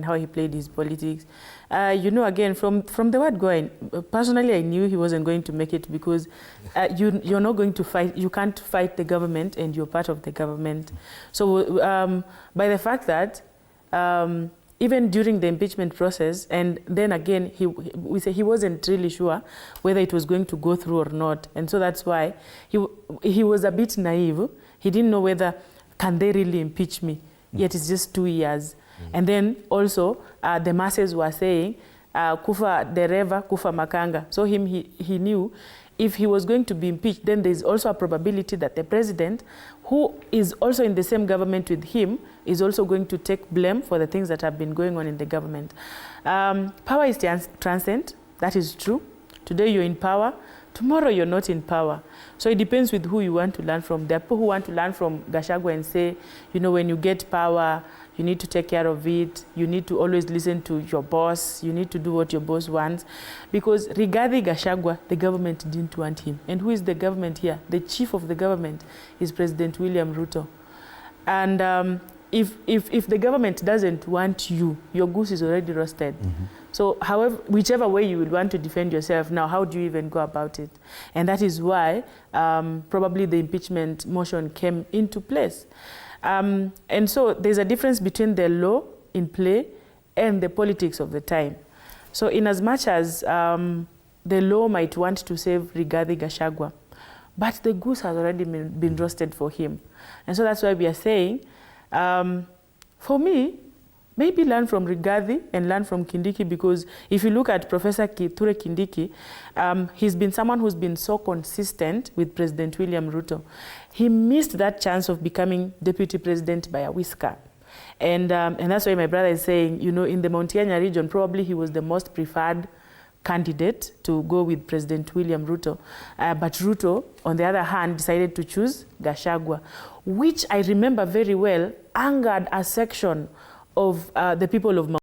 and how he played his politics. You know, again, from the word go, personally, I knew he wasn't going to make it because you're not going to fight. You can't fight the government, and you're part of the government. So by the fact that even during the impeachment process, and then again, we say he wasn't really sure whether it was going to go through or not. And so that's why he was a bit naive. He didn't know whether, can they really impeach me? Yet it's just 2 years. And then also, the masses were saying, kufa dereva, kufa makanga. So he knew if he was going to be impeached, then there's also a probability that the president, who is also in the same government with him, is also going to take blame for the things that have been going on in the government. Power is transient, that is true. Today you're in power, tomorrow you're not in power. So it depends with who you want to learn from. There are people who want to learn from Gachagua and say, you know, when you get power, you need to take care of it. You need to always listen to your boss. You need to do what your boss wants. Because regarding Gachagua, the government didn't want him. And who is the government here? The chief of the government is President William Ruto. And if the government doesn't want you, your goose is already roasted. So however, whichever way you would want to defend yourself, now how do you even go about it? And that is why probably the impeachment motion came into place. And so there's a difference between the law in play and the politics of the time. So in as much as the law might want to save Rigathi Gachagua, but the goose has already been roasted for him. And so that's why we are saying, for me, maybe learn from Rigathi and learn from Kindiki, because if you look at Professor Kithure Kindiki, he's been someone who's been so consistent with President William Ruto. He missed that chance of becoming deputy president by a whisker. And that's why my brother is saying, you know, in the Mount Kenya region, probably he was the most preferred candidate to go with President William Ruto. But Ruto, on the other hand, decided to choose Gachagua, which I remember very well angered a section of the people of Mount